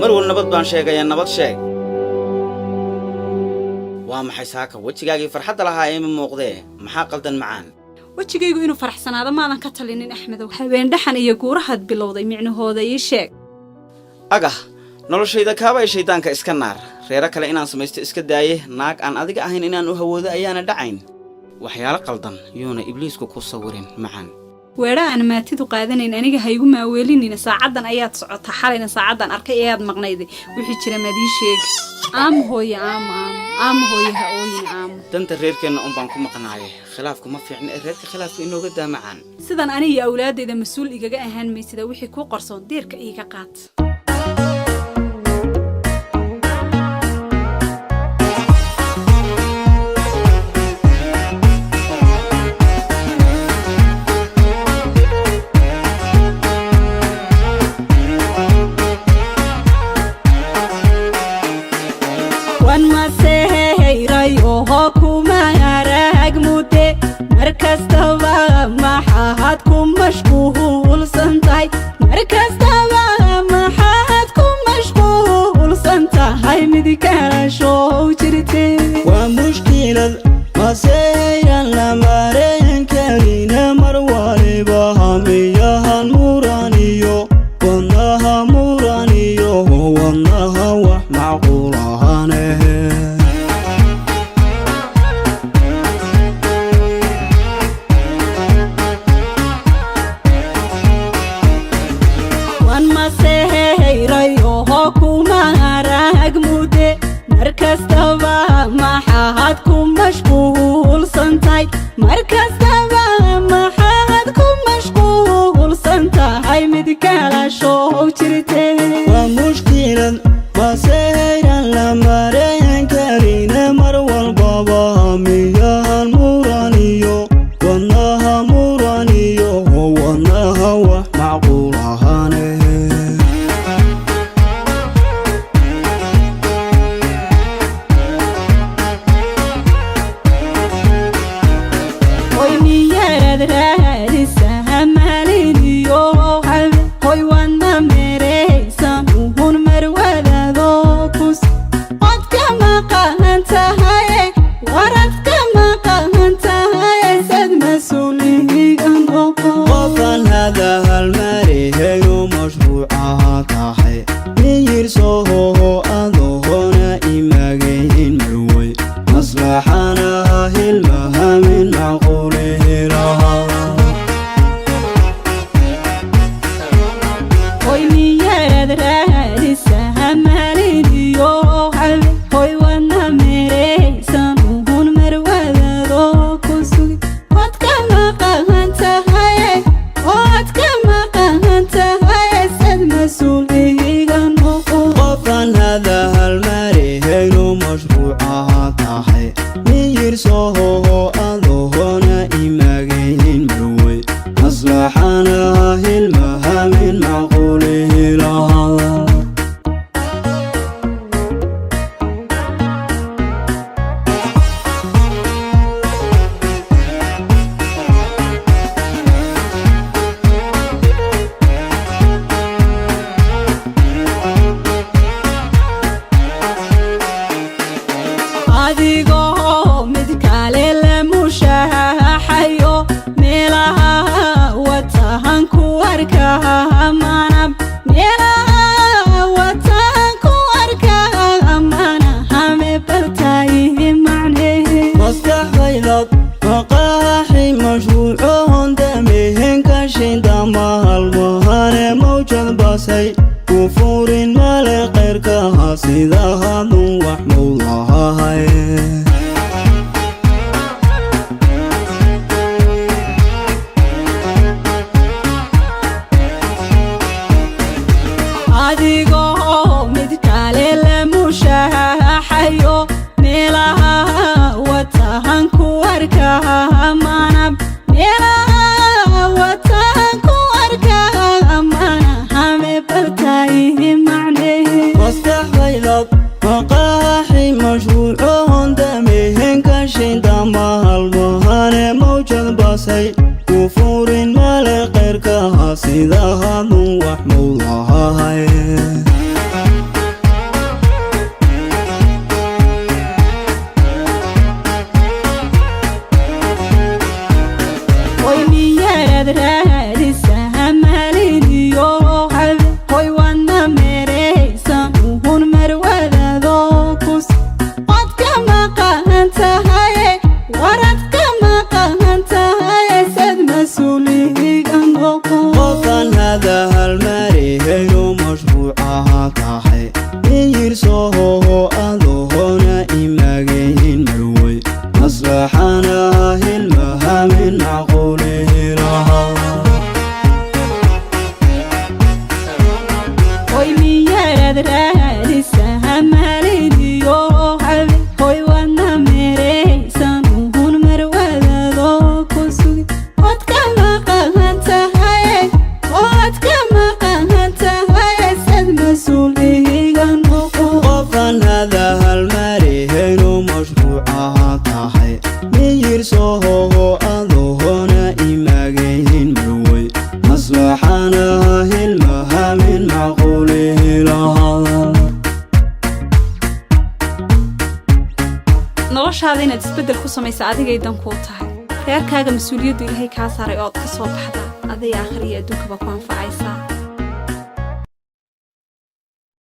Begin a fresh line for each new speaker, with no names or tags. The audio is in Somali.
مرول نبض بان شيغايا نبض شيغ وما حيساك وجهاغي فرحه لها اي من موقده maxaa qaldan macaan
wajigaygu inuu faraxsanaado maadan ka talinin Axmedow habeen dhaxan iyo guurahaad bilowday micnahooda ii sheeg
aga noloshayda kaaba shaydaanka iska naar reera kale inaan sameeysto iska daaye naag aan adiga ahayn inaan u hawoodo ayaana dhacayn waxyaalo qaldan yoona ibliisku ku sawirin macaan
weera aan maatidu qaadanayn aniga haygu maaweelinina saacadan ayaad socotaa xalayna saacadan arkay ayaad maqnayday wixii jira madii sheeg hooyo hooyo ha ooyin
danta reerkeena baan ku maqnaayay khilaafku ma fiicna reerka khilaafka inooga daamacaan
sidan aniga awlaadayda mas'uul igaga ahaan meysida wixii ku qarsoon diirka iiga qaat مركز تبع ما حدكم مشغول سنتاي مركز تبع ما حدكم مشغول سنتاي مدي كان شو جرتي
ومشكلة ما سيرا لما رين كرينا مروالي بهاميها المورانيو ونها مورانيو ونها وح معقولها نه مركز تبع ما حدكم مشغول سنتاي مركز تبع ما حدكم مشغول سنتاي مدكالا شو جرتي ومشكلة ما سيرا لما رين كرينا مروال بابا مياه المورانيو ونها مورانيو ونها وح معقولها نه سيدها نوح مولاها
noloshaada inaad isbeddel ku samaysa adigay dan kuu tahay reerkaaga mas-uuliyaddu ilaahay kaa saaray oo aad ka soo baxda aday aakhir iyo adduunkaba ku anfacaysaa